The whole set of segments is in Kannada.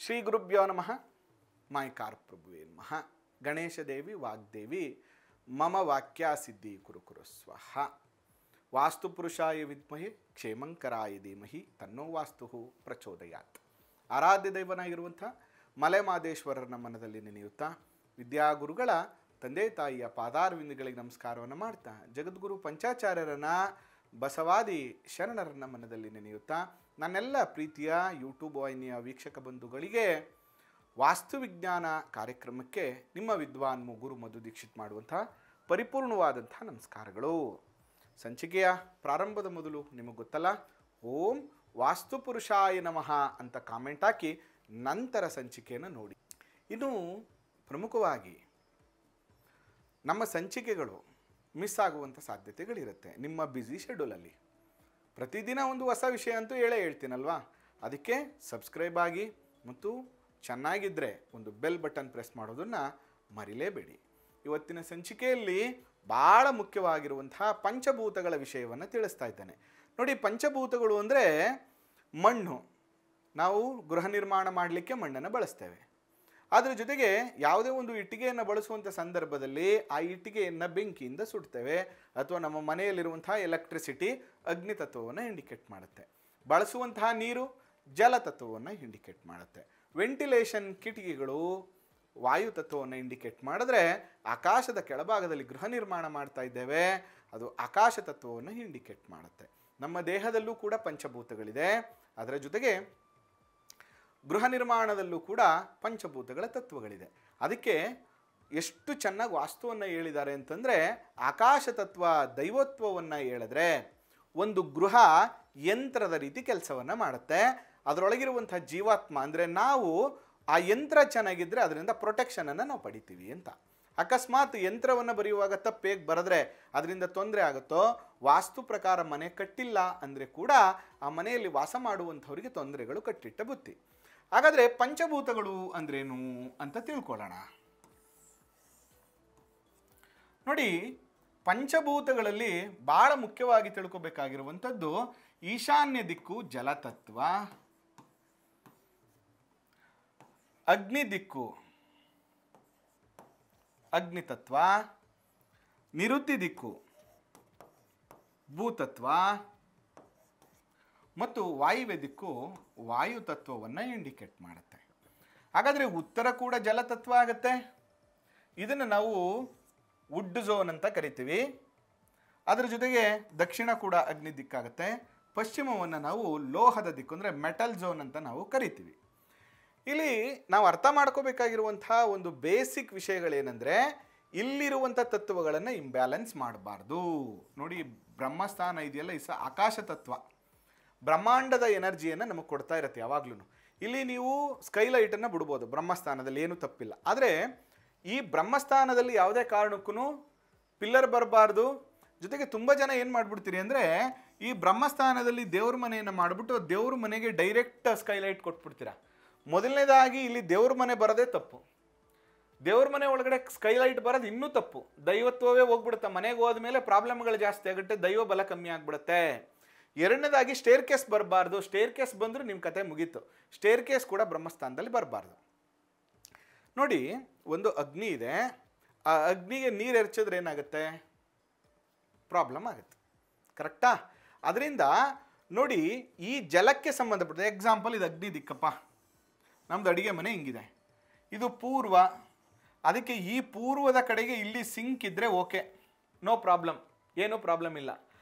ಶ್ರೀ ಗುರುಭ್ಯೋ ನಮಃ. ಮಾಯಕಾರ ಪ್ರಭುವೇ ನಮಃ. ಗಣೇಶ ದೇವಿ ವಾಗ್ದೇವಿ ಮಮ ವಾಕ್ಯ ಸಿದ್ಧಿ ಕುರು ಕುರು ಸ್ವಹ. ವಾಸ್ತುಪುರುಷಾಯ ವಿದ್ಮಹೆ ಕ್ಷೇಮಂಕರಾಯ ಧೀಮಹಿ ತನ್ನೋ ವಾಸ್ತು ಪ್ರಚೋದಯಾತ್. ಆರಾಧ್ಯ ದೈವನಾಗಿರುವಂಥ ಮಲೆಮಾದೇಶ್ವರರ ಮನದಲ್ಲಿ ನೆನೆಯುತ್ತಾ ವಿದ್ಯಾಗುರುಗಳ ತಂದೆ ತಾಯಿಯ ಪಾದಾರವಿಂದಗಳಿಗೆ ನಮಸ್ಕಾರವನ್ನು ಮಾಡ್ತಾ ಜಗದ್ಗುರು ಪಂಚಾಚಾರ್ಯರನ್ನ ಬಸವಾದಿ ಶರಣರನ್ನ ಮನದಲ್ಲಿ ನೆನೆಯುತ್ತಾ ನನ್ನೆಲ್ಲ ಪ್ರೀತಿಯ ಯೂಟ್ಯೂಬ್ ವಾಹಿನಿಯ ವೀಕ್ಷಕ ಬಂಧುಗಳಿಗೆ ವಾಸ್ತುವಿಜ್ಞಾನ ಕಾರ್ಯಕ್ರಮಕ್ಕೆ ನಿಮ್ಮ ವಿದ್ವಾನ್ ಗುರು ಮಧು ದೀಕ್ಷಿತ್ ಮಾಡುವಂಥ ಪರಿಪೂರ್ಣವಾದಂಥ ನಮಸ್ಕಾರಗಳು. ಸಂಚಿಕೆಯ ಪ್ರಾರಂಭದ ಮೊದಲು ನಿಮಗೆ ಗೊತ್ತಲ್ಲ, ಓಂ ವಾಸ್ತುಪುರುಷಾಯ ನಮಃ ಅಂತ ಕಾಮೆಂಟ್ ಹಾಕಿ ನಂತರ ಸಂಚಿಕೆಯನ್ನು ನೋಡಿ. ಇನ್ನು ಪ್ರಮುಖವಾಗಿ ನಮ್ಮ ಸಂಚಿಕೆಗಳು ಮಿಸ್ ಆಗುವಂಥ ಸಾಧ್ಯತೆಗಳಿರುತ್ತೆ. ನಿಮ್ಮ ಬ್ಯುಸಿ ಶೆಡ್ಯೂಲಲ್ಲಿ ಪ್ರತಿದಿನ ಒಂದು ಹೊಸ ವಿಷಯ ಅಂತೂ ಹೇಳ್ತೀನಲ್ವಾ, ಅದಕ್ಕೆ ಸಬ್ಸ್ಕ್ರೈಬ್ ಆಗಿ ಮತ್ತು ಚೆನ್ನಾಗಿದ್ದರೆ ಒಂದು ಬೆಲ್ ಬಟನ್ ಪ್ರೆಸ್ ಮಾಡೋದನ್ನು ಮರಿಲೇಬೇಡಿ. ಇವತ್ತಿನ ಸಂಚಿಕೆಯಲ್ಲಿ ಭಾಳ ಮುಖ್ಯವಾಗಿರುವಂತಹ ಪಂಚಭೂತಗಳ ವಿಷಯವನ್ನು ತಿಳಿಸ್ತಾ ಇದ್ದೇನೆ. ನೋಡಿ, ಪಂಚಭೂತಗಳು ಅಂದರೆ ಮಣ್ಣು. ನಾವು ಗೃಹ ನಿರ್ಮಾಣ ಮಾಡಲಿಕ್ಕೆ ಮಣ್ಣನ್ನು ಬಳಸ್ತೇವೆ. ಅದರ ಜೊತೆಗೆ ಯಾವುದೇ ಒಂದು ಇಟ್ಟಿಗೆಯನ್ನು ಬಳಸುವಂಥ ಸಂದರ್ಭದಲ್ಲಿ ಆ ಇಟ್ಟಿಗೆಯನ್ನು ಬೆಂಕಿಯಿಂದ ಸುಡ್ತೇವೆ, ಅಥವಾ ನಮ್ಮ ಮನೆಯಲ್ಲಿರುವಂತಹ ಎಲೆಕ್ಟ್ರಿಸಿಟಿ ಅಗ್ನಿ ತತ್ವವನ್ನು ಇಂಡಿಕೇಟ್ ಮಾಡುತ್ತೆ. ಬಳಸುವಂತಹ ನೀರು ಜಲ ತತ್ವವನ್ನು ಇಂಡಿಕೇಟ್ ಮಾಡುತ್ತೆ. ವೆಂಟಿಲೇಷನ್ ಕಿಟಕಿಗಳು ವಾಯು ತತ್ವವನ್ನು ಇಂಡಿಕೇಟ್ ಮಾಡಿದ್ರೆ, ಆಕಾಶದ ಕೆಳಭಾಗದಲ್ಲಿ ಗೃಹ ನಿರ್ಮಾಣ ಮಾಡ್ತಾ ಇದ್ದೇವೆ, ಅದು ಆಕಾಶ ತತ್ವವನ್ನು ಇಂಡಿಕೇಟ್ ಮಾಡುತ್ತೆ. ನಮ್ಮ ದೇಹದಲ್ಲೂ ಕೂಡ ಪಂಚಭೂತಗಳಿದೆ. ಅದರ ಜೊತೆಗೆ ಗೃಹ ನಿರ್ಮಾಣದಲ್ಲೂ ಕೂಡ ಪಂಚಭೂತಗಳ ತತ್ವಗಳಿದೆ. ಅದಕ್ಕೆ ಎಷ್ಟು ಚೆನ್ನಾಗಿ ವಾಸ್ತುವನ್ನು ಹೇಳಿದ್ದಾರೆ ಅಂತಂದರೆ, ಆಕಾಶ ತತ್ವ ದೈವತ್ವವನ್ನು ಹೇಳಿದ್ರೆ ಒಂದು ಗೃಹ ಯಂತ್ರದ ರೀತಿ ಕೆಲಸವನ್ನು ಮಾಡುತ್ತೆ. ಅದರೊಳಗಿರುವಂಥ ಜೀವಾತ್ಮ ಅಂದರೆ ನಾವು, ಆ ಯಂತ್ರ ಚೆನ್ನಾಗಿದ್ದರೆ ಅದರಿಂದ ಪ್ರೊಟೆಕ್ಷನನ್ನು ನಾವು ಪಡಿತೀವಿ ಅಂತ. ಅಕಸ್ಮಾತ್ ಯಂತ್ರವನ್ನು ಬರೆಯುವಾಗ ತಪ್ಪು ಹೇಗೆ ಬರೆದ್ರೆ ಅದರಿಂದ ತೊಂದರೆ ಆಗುತ್ತೋ, ವಾಸ್ತು ಪ್ರಕಾರ ಮನೆ ಕಟ್ಟಿಲ್ಲ ಅಂದರೆ ಕೂಡ ಆ ಮನೆಯಲ್ಲಿ ವಾಸ ಮಾಡುವಂಥವರಿಗೆ ತೊಂದರೆಗಳು ಕಟ್ಟಿಟ್ಟ ಬುತ್ತಿ. ಹಾಗಾದರೆ ಪಂಚಭೂತಗಳು ಅಂದ್ರೇನು ಅಂತ ತಿಳ್ಕೊಳ್ಳೋಣ. ನೋಡಿ, ಪಂಚಭೂತಗಳಲ್ಲಿ ಭಾಳ ಮುಖ್ಯವಾಗಿ ತಿಳ್ಕೊಬೇಕಾಗಿರುವಂಥದ್ದು ಈಶಾನ್ಯ ದಿಕ್ಕು ಜಲತತ್ವ, ಅಗ್ನಿ ದಿಕ್ಕು ಅಗ್ನಿತತ್ವ, ನಿರುತಿ ದಿಕ್ಕು ಭೂತತ್ವ ಮತ್ತು ವಾಯುವ್ಯ ದಿಕ್ಕು ವಾಯು ತತ್ವವನ್ನು ಇಂಡಿಕೇಟ್ ಮಾಡುತ್ತೆ. ಹಾಗಾದರೆ ಉತ್ತರ ಕೂಡ ಜಲತತ್ವ ಆಗುತ್ತೆ. ಇದನ್ನು ನಾವು ವುಡ್ ಝೋನ್ ಅಂತ ಕರಿತೀವಿ. ಅದರ ಜೊತೆಗೆ ದಕ್ಷಿಣ ಕೂಡ ಅಗ್ನಿ ದಿಕ್ಕಾಗುತ್ತೆ. ಪಶ್ಚಿಮವನ್ನು ನಾವು ಲೋಹದ ದಿಕ್ಕು ಅಂದರೆ ಮೆಟಲ್ ಝೋನ್ ಅಂತ ನಾವು ಕರಿತೀವಿ. ಇಲ್ಲಿ ನಾವು ಅರ್ಥ ಮಾಡ್ಕೋಬೇಕಾಗಿರುವಂಥ ಒಂದು ಬೇಸಿಕ್ ವಿಷಯಗಳೇನೆಂದರೆ, ಇಲ್ಲಿರುವಂಥ ತತ್ವಗಳನ್ನು ಇಂಬ್ಯಾಲೆನ್ಸ್ ಮಾಡಬಾರ್ದು. ನೋಡಿ, ಬ್ರಹ್ಮಸ್ಥಾನ ಇದೆಯಲ್ಲ, ಆಕಾಶ ತತ್ವ ಬ್ರಹ್ಮಾಂಡದ ಎನರ್ಜಿಯನ್ನು ನಮಗೆ ಕೊಡ್ತಾ ಇರುತ್ತೆ ಯಾವಾಗ್ಲೂ. ಇಲ್ಲಿ ನೀವು ಸ್ಕೈಲೈಟನ್ನು ಬಿಡ್ಬೋದು ಬ್ರಹ್ಮಸ್ಥಾನದಲ್ಲಿ, ಏನೂ ತಪ್ಪಿಲ್ಲ. ಆದರೆ ಈ ಬ್ರಹ್ಮಸ್ಥಾನದಲ್ಲಿ ಯಾವುದೇ ಕಾರಣಕ್ಕೂ ಪಿಲ್ಲರ್ ಬರಬಾರ್ದು. ಜೊತೆಗೆ ತುಂಬ ಜನ ಏನು ಮಾಡಿಬಿಡ್ತೀರಿ ಅಂದರೆ, ಈ ಬ್ರಹ್ಮಸ್ಥಾನದಲ್ಲಿ ದೇವ್ರ ಮನೆಯನ್ನು ಮಾಡಿಬಿಟ್ಟು ದೇವ್ರ ಮನೆಗೆ ಡೈರೆಕ್ಟ್ ಸ್ಕೈಲೈಟ್ ಕೊಟ್ಬಿಡ್ತೀರ. ಮೊದಲನೇದಾಗಿ ಇಲ್ಲಿ ದೇವ್ರ ಮನೆ ಬರೋದೇ ತಪ್ಪು. ದೇವ್ರ ಮನೆ ಒಳಗಡೆ ಸ್ಕೈಲೈಟ್ ಬರೋದು ಇನ್ನೂ ತಪ್ಪು. ದೈವತ್ವವೇ ಹೋಗ್ಬಿಡುತ್ತೆ. ಮನೆಗೆ ಹೋದ್ಮೇಲೆ ಪ್ರಾಬ್ಲಮ್ಗಳು ಜಾಸ್ತಿ ಆಗುತ್ತೆ, ದೈವ ಬಲ ಕಮ್ಮಿ ಆಗಿಬಿಡುತ್ತೆ. ಎರಡನೇದಾಗಿ ಸ್ಟೇರ್ ಕೇಸ್ ಬರಬಾರ್ದು. ಸ್ಟೇರ್ ಕೇಸ್ ಬಂದರೂ ನಿಮ್ಮ ಕತೆ ಮುಗೀತು. ಸ್ಟೇರ್ ಕೇಸ್ ಕೂಡ ಬ್ರಹ್ಮಸ್ಥಾನದಲ್ಲಿ ಬರಬಾರ್ದು. ನೋಡಿ, ಒಂದು ಅಗ್ನಿ ಇದೆ, ಆ ಅಗ್ನಿಗೆ ನೀರು ಎರಚಿದ್ರೆ ಏನಾಗುತ್ತೆ? ಪ್ರಾಬ್ಲಮ್ ಆಗುತ್ತೆ. ಕರೆಕ್ಟಾ? ಅದರಿಂದ ನೋಡಿ, ಈ ಜಲಕ್ಕೆ ಸಂಬಂಧಪಟ್ಟ ಎಕ್ಸಾಂಪಲ್, ಇದು ಅಗ್ನಿ ದಿಕ್ಕಪ್ಪ, ನಮ್ಮದು ಅಡುಗೆ ಮನೆ ಹಿಂಗಿದೆ, ಇದು ಪೂರ್ವ. ಅದಕ್ಕೆ ಈ ಪೂರ್ವದ ಕಡೆಗೆ ಇಲ್ಲಿ ಸಿಂಕ್ ಇದ್ದರೆ ಓಕೆ, ನೋ ಪ್ರಾಬ್ಲಮ್, ಏನೂ ಪ್ರಾಬ್ಲಮ್ ಇಲ್ಲ.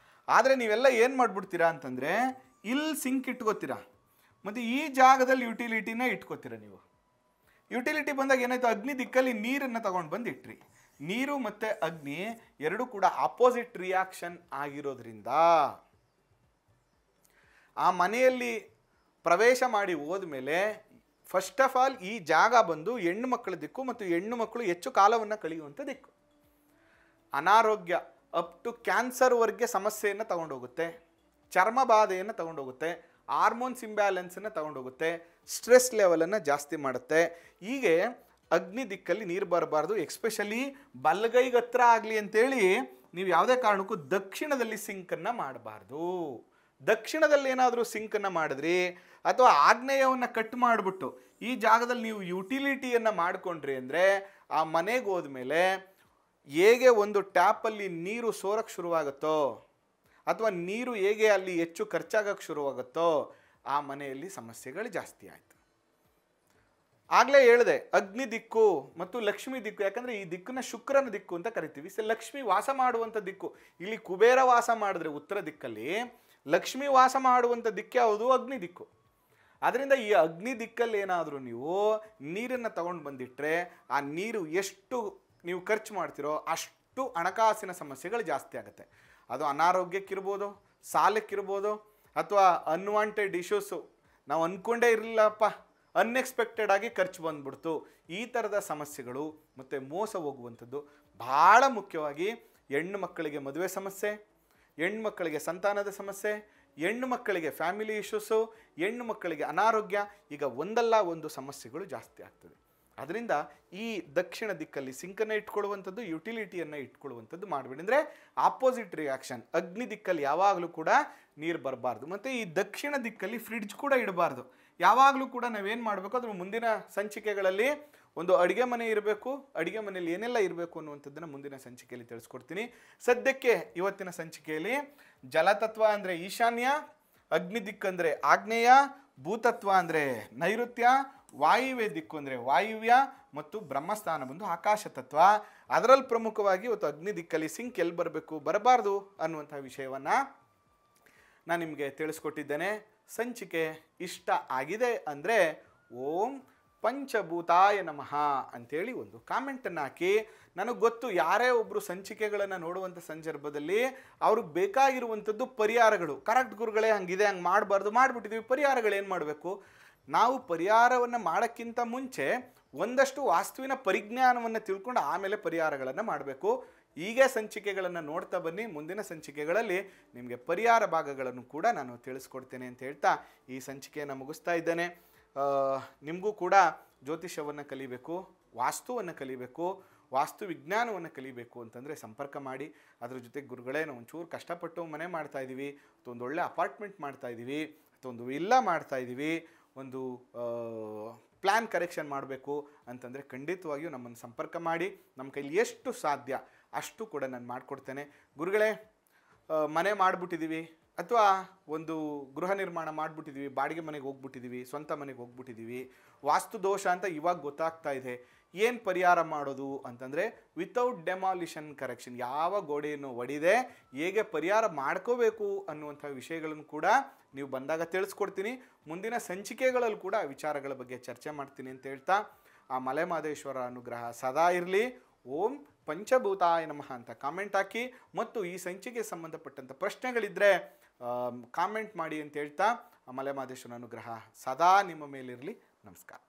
ಆದರೆ ನೀವೆಲ್ಲ ಏನು ಮಾಡಿಬಿಡ್ತೀರಾ ಅಂತಂದರೆ, ಇಲ್ಲಿ ಸಿಂಕ್ ಇಟ್ಕೋತೀರಾ ಮತ್ತು ಈ ಜಾಗದಲ್ಲಿ ಯುಟಿಲಿಟಿನ ಇಟ್ಕೋತೀರ. ನೀವು ಯುಟಿಲಿಟಿ ಬಂದಾಗ ಏನಾಯಿತು, ಅಗ್ನಿ ದಿಕ್ಕಲ್ಲಿ ನೀರನ್ನು ತಗೊಂಡು ಬಂದು ಇಟ್ರಿ. ನೀರು ಮತ್ತು ಅಗ್ನಿ ಎರಡೂ ಕೂಡ ಆಪೋಸಿಟ್ ರಿಯಾಕ್ಷನ್ ಆಗಿರೋದ್ರಿಂದ ಆ ಮನೆಯಲ್ಲಿ ಪ್ರವೇಶ ಮಾಡಿ ಹೋದ್ಮೇಲೆ ಫಸ್ಟ್ ಆಫ್ ಆಲ್ ಈ ಜಾಗ ಬಂದು ಹೆಣ್ಣು ಮಕ್ಕಳ ದಿಕ್ಕು ಮತ್ತು ಹೆಣ್ಣು ಮಕ್ಕಳು ಹೆಚ್ಚು ಕಾಲವನ್ನು ಕಳೆಯುವಂಥ ದಿಕ್ಕು. ಅನಾರೋಗ್ಯ ಅಪ್ ಟು ಕ್ಯಾನ್ಸರ್ವರೆಗೆ ಸಮಸ್ಯೆಯನ್ನು ತಗೊಂಡೋಗುತ್ತೆ, ಚರ್ಮ ಬಾಧೆಯನ್ನು ತಗೊಂಡೋಗುತ್ತೆ, ಹಾರ್ಮೋನ್ಸ್ ಇಂಬ್ಯಾಲೆನ್ಸನ್ನು ತಗೊಂಡೋಗುತ್ತೆ, ಸ್ಟ್ರೆಸ್ ಲೆವೆಲನ್ನು ಜಾಸ್ತಿ ಮಾಡುತ್ತೆ. ಹೀಗೆ ಅಗ್ನಿ ದಿಕ್ಕಲ್ಲಿ ನೀರು ಬರಬಾರ್ದು. ಎಕ್ಸ್ಪೆಷಲಿ ಬಲಗೈಗೆ ಹತ್ರ ಆಗಲಿ ಅಂತೇಳಿ ನೀವು ಯಾವುದೇ ಕಾರಣಕ್ಕೂ ದಕ್ಷಿಣದಲ್ಲಿ ಸಿಂಕನ್ನು ಮಾಡಬಾರ್ದು. ದಕ್ಷಿಣದಲ್ಲಿ ಏನಾದರೂ ಸಿಂಕನ್ನು ಮಾಡಿದ್ರಿ ಅಥವಾ ಆಗ್ನೇಯವನ್ನು ಕಟ್ ಮಾಡಿಬಿಟ್ಟು ಈ ಜಾಗದಲ್ಲಿ ನೀವು ಯುಟಿಲಿಟಿಯನ್ನು ಮಾಡಿಕೊಂಡ್ರಿ ಅಂದರೆ ಆ ಮನೆಗೆ ಹೋದ್ಮೇಲೆ ಹೇಗೆ ಒಂದು ಟ್ಯಾಪಲ್ಲಿ ನೀರು ಸೋರಕ್ಕೆ ಶುರುವಾಗುತ್ತೋ ಅಥವಾ ನೀರು ಹೇಗೆ ಅಲ್ಲಿ ಹೆಚ್ಚು ಖರ್ಚಾಗಕ್ಕೆ ಶುರುವಾಗುತ್ತೋ ಆ ಮನೆಯಲ್ಲಿ ಸಮಸ್ಯೆಗಳು ಜಾಸ್ತಿ ಆಯಿತು. ಆಗಲೇ ಹೇಳಿದೆ ಅಗ್ನಿ ದಿಕ್ಕು ಮತ್ತು ಲಕ್ಷ್ಮಿ ದಿಕ್ಕು, ಯಾಕಂದರೆ ಈ ದಿಕ್ಕನ್ನ ಶುಕ್ರನ ದಿಕ್ಕು ಅಂತ ಕರಿತೀವಿ. ಲಕ್ಷ್ಮಿ ವಾಸ ಮಾಡುವಂಥ ದಿಕ್ಕು. ಇಲ್ಲಿ ಕುಬೇರ ವಾಸ ಮಾಡಿದ್ರೆ ಉತ್ತರ ದಿಕ್ಕಲ್ಲಿ, ಲಕ್ಷ್ಮಿ ವಾಸ ಮಾಡುವಂಥ ದಿಕ್ಕೆ ಯಾವುದು? ಅಗ್ನಿ ದಿಕ್ಕು. ಅದರಿಂದ ಈ ಅಗ್ನಿ ದಿಕ್ಕಲ್ಲಿ ಏನಾದರೂ ನೀವು ನೀರನ್ನು ತಗೊಂಡು ಬಂದಿಟ್ಟರೆ ಆ ನೀರು ಎಷ್ಟು ನೀವು ಖರ್ಚು ಮಾಡ್ತೀರೋ ಅಷ್ಟು ಹಣಕಾಸಿನ ಸಮಸ್ಯೆಗಳು ಜಾಸ್ತಿ ಆಗುತ್ತೆ. ಅದು ಅನಾರೋಗ್ಯಕ್ಕಿರ್ಬೋದು, ಸಾಲಕ್ಕಿರ್ಬೋದು, ಅಥವಾ ಅನ್ವಾಂಟೆಡ್ ಇಶ್ಯೂಸು, ನಾವು ಅಂದ್ಕೊಂಡೇ ಇರಲಿಲ್ಲಪ್ಪ, ಅನ್ಎಕ್ಸ್ಪೆಕ್ಟೆಡ್ ಆಗಿ ಖರ್ಚು ಬಂದ್ಬಿಡ್ತು, ಈ ಥರದ ಸಮಸ್ಯೆಗಳು ಮತ್ತು ಮೋಸ ಹೋಗುವಂಥದ್ದು. ಭಾಳ ಮುಖ್ಯವಾಗಿ ಹೆಣ್ಣು ಮಕ್ಕಳಿಗೆ ಮದುವೆ ಸಮಸ್ಯೆ, ಹೆಣ್ಣು ಮಕ್ಕಳಿಗೆ ಸಂತಾನದ ಸಮಸ್ಯೆ, ಹೆಣ್ಣು ಮಕ್ಕಳಿಗೆ ಫ್ಯಾಮಿಲಿ ಇಶ್ಯೂಸು, ಹೆಣ್ಣು ಮಕ್ಕಳಿಗೆ ಅನಾರೋಗ್ಯ, ಈಗ ಒಂದಲ್ಲ ಒಂದು ಸಮಸ್ಯೆಗಳು ಜಾಸ್ತಿ ಆಗ್ತದೆ. ಅದರಿಂದ ಈ ದಕ್ಷಿಣ ದಿಕ್ಕಲ್ಲಿ ಸಿಂಕನ್ನು ಇಟ್ಕೊಳ್ಳುವಂಥದ್ದು, ಯುಟಿಲಿಟಿಯನ್ನು ಇಟ್ಕೊಳ್ಳುವಂಥದ್ದು ಮಾಡಬೇಡಿ. ಅಂದರೆ ಆಪೋಸಿಟ್ ರಿಯಾಕ್ಷನ್. ಅಗ್ನಿ ದಿಕ್ಕಲ್ಲಿ ಯಾವಾಗಲೂ ಕೂಡ ನೀರು ಬರಬಾರ್ದು. ಮತ್ತು ಈ ದಕ್ಷಿಣ ದಿಕ್ಕಲ್ಲಿ ಫ್ರಿಡ್ಜ್ ಕೂಡ ಇಡಬಾರ್ದು. ಯಾವಾಗಲೂ ಕೂಡ ನಾವೇನು ಮಾಡಬೇಕು, ಅದ್ರ ಮುಂದಿನ ಸಂಚಿಕೆಗಳಲ್ಲಿ ಒಂದು ಅಡುಗೆ ಮನೆ ಇರಬೇಕು, ಅಡುಗೆ ಮನೆಯಲ್ಲಿ ಏನೆಲ್ಲ ಇರಬೇಕು ಅನ್ನುವಂಥದ್ದನ್ನು ಮುಂದಿನ ಸಂಚಿಕೆಯಲ್ಲಿ ತಿಳಿಸ್ಕೊಡ್ತೀನಿ. ಸದ್ಯಕ್ಕೆ ಇವತ್ತಿನ ಸಂಚಿಕೆಯಲ್ಲಿ ಜಲತತ್ವ ಅಂದರೆ ಈಶಾನ್ಯ, ಅಗ್ನಿ ದಿಕ್ಕಂದರೆ ಆಗ್ನೇಯ, ಭೂತತ್ವ ಅಂದರೆ ನೈಋತ್ಯ, ವಾಯುವ್ಯ ದಿಕ್ಕು ಅಂದರೆ ವಾಯುವ್ಯ, ಮತ್ತು ಬ್ರಹ್ಮಸ್ಥಾನ ಬಂದು ಆಕಾಶ ತತ್ವ. ಅದರಲ್ಲಿ ಪ್ರಮುಖವಾಗಿ ಇವತ್ತು ಅಗ್ನಿ ದಿಕ್ಕಲ್ಲಿ ಸಿಂಕ್ ಎಲ್ಲಿ ಬರಬೇಕು ಬರಬಾರ್ದು ಅನ್ನುವಂಥ ವಿಷಯವನ್ನು ನಾನು ನಿಮಗೆ ತಿಳಿಸ್ಕೊಟ್ಟಿದ್ದೇನೆ. ಸಂಚಿಕೆ ಇಷ್ಟ ಆಗಿದೆ ಅಂದರೆ ಓಂ ಪಂಚಭೂತಾಯ ನಮಃ ಅಂಥೇಳಿ ಒಂದು ಕಾಮೆಂಟನ್ನು ಹಾಕಿ. ನನಗೆ ಗೊತ್ತು ಯಾರೇ ಒಬ್ಬರು ಸಂಚಿಕೆಗಳನ್ನು ನೋಡುವಂಥ ಸಂದರ್ಭದಲ್ಲಿ ಅವ್ರಿಗೆ ಬೇಕಾಗಿರುವಂಥದ್ದು ಪರಿಹಾರಗಳು. ಕರೆಕ್ಟ್ ಗುರುಗಳೇ, ಹಂಗಿದೆ, ಹಂಗೆ ಮಾಡಬಾರ್ದು, ಮಾಡಿಬಿಟ್ಟಿದ್ದೀವಿ, ಪರಿಹಾರಗಳೇನು ಮಾಡಬೇಕು? ನಾವು ಪರಿಹಾರವನ್ನು ಮಾಡೋಕ್ಕಿಂತ ಮುಂಚೆ ಒಂದಷ್ಟು ವಾಸ್ತುವಿನ ಪರಿಜ್ಞಾನವನ್ನು ತಿಳ್ಕೊಂಡು ಆಮೇಲೆ ಪರಿಹಾರಗಳನ್ನು ಮಾಡಬೇಕು. ಹೀಗೆ ಸಂಚಿಕೆಗಳನ್ನು ನೋಡ್ತಾ ಬನ್ನಿ. ಮುಂದಿನ ಸಂಚಿಕೆಗಳಲ್ಲಿ ನಿಮಗೆ ಪರಿಹಾರ ಭಾಗಗಳನ್ನು ಕೂಡ ನಾನು ತಿಳಿಸ್ಕೊಡ್ತೇನೆ ಅಂತ ಹೇಳ್ತಾ ಈ ಸಂಚಿಕೆಯನ್ನು ಮುಗಿಸ್ತಾ ಇದ್ದೇನೆ. ನಿಮಗೂ ಕೂಡ ಜ್ಯೋತಿಷ್ಯವನ್ನು ಕಲಿಬೇಕು, ವಾಸ್ತುವನ್ನು ಕಲಿಬೇಕು, ವಾಸ್ತು ವಿಜ್ಞಾನವನ್ನು ಕಲಿಬೇಕು ಅಂತಂದರೆ ಸಂಪರ್ಕ ಮಾಡಿ. ಅದ್ರ ಜೊತೆಗೆ ಗುರುಗಳೇ, ನಾವು ಒಂಚೂರು ಕಷ್ಟಪಟ್ಟು ಮನೆ ಮಾಡ್ತಾಯಿದ್ದೀವಿ, ಅಥವಾ ಒಂದು ಒಳ್ಳೆ ಅಪಾರ್ಟ್ಮೆಂಟ್ ಮಾಡ್ತಾಯಿದ್ದೀವಿ, ಅಥವಾ ಒಂದು ವಿಲ್ಲಾ ಮಾಡ್ತಾಯಿದ್ದೀವಿ, ಒಂದು ಪ್ಲ್ಯಾನ್ ಕರೆಕ್ಷನ್ ಮಾಡಬೇಕು ಅಂತಂದರೆ ಖಂಡಿತವಾಗಿಯೂ ನಮ್ಮನ್ನು ಸಂಪರ್ಕ ಮಾಡಿ. ನಮ್ಮ ಕೈಲಿ ಎಷ್ಟು ಸಾಧ್ಯ ಅಷ್ಟು ಕೂಡ ನಾನು ಮಾಡಿಕೊಡ್ತೇನೆ. ಗುರುಗಳೇ, ಮನೆ ಮಾಡಿಬಿಟ್ಟಿದ್ದೀವಿ ಅಥವಾ ಒಂದು ಗೃಹ ನಿರ್ಮಾಣ ಮಾಡಿಬಿಟ್ಟಿದ್ದೀವಿ, ಬಾಡಿಗೆ ಮನೆಗೆ ಹೋಗ್ಬಿಟ್ಟಿದ್ದೀವಿ, ಸ್ವಂತ ಮನೆಗೆ ಹೋಗ್ಬಿಟ್ಟಿದ್ದೀವಿ, ವಾಸ್ತು ದೋಷ ಅಂತ ಇವಾಗ ಗೊತ್ತಾಗ್ತಾ ಇದೆ, ಏನು ಪರಿಹಾರ ಮಾಡೋದು ಅಂತಂದರೆ ವಿತೌಟ್ ಡೆಮಾಲಿಷನ್ ಕರೆಕ್ಷನ್, ಯಾವ ಗೋಡೆಯನ್ನು ಒಡೆದೇ ಹೇಗೆ ಪರಿಹಾರ ಮಾಡ್ಕೋಬೇಕು ಅನ್ನುವಂಥ ವಿಷಯಗಳನ್ನು ಕೂಡ ನೀವು ಬಂದಾಗ ತಿಳಿಸ್ಕೊಡ್ತೀನಿ. ಮುಂದಿನ ಸಂಚಿಕೆಗಳಲ್ಲೂ ಕೂಡ ವಿಚಾರಗಳ ಬಗ್ಗೆ ಚರ್ಚೆ ಮಾಡ್ತೀನಿ ಅಂತ ಹೇಳ್ತಾ ಆ ಮಲೆ ಮಹದೇಶ್ವರ ಅನುಗ್ರಹ ಸದಾ ಇರಲಿ. ಓಂ ಪಂಚಭೂತಾಯ ನಮಃ ಅಂತ ಕಾಮೆಂಟ್ ಹಾಕಿ. ಮತ್ತು ಈ ಸಂಚಿಕೆಗೆ ಸಂಬಂಧಪಟ್ಟಂಥ ಪ್ರಶ್ನೆಗಳಿದ್ದರೆ ಕಾಮೆಂಟ್ ಮಾಡಿ ಅಂತ ಹೇಳ್ತಾ ಆ ಮಲೆ ಮಹದೇಶ್ವರ ಅನುಗ್ರಹ ಸದಾ ನಿಮ್ಮ ಮೇಲಿರಲಿ. ನಮಸ್ಕಾರ.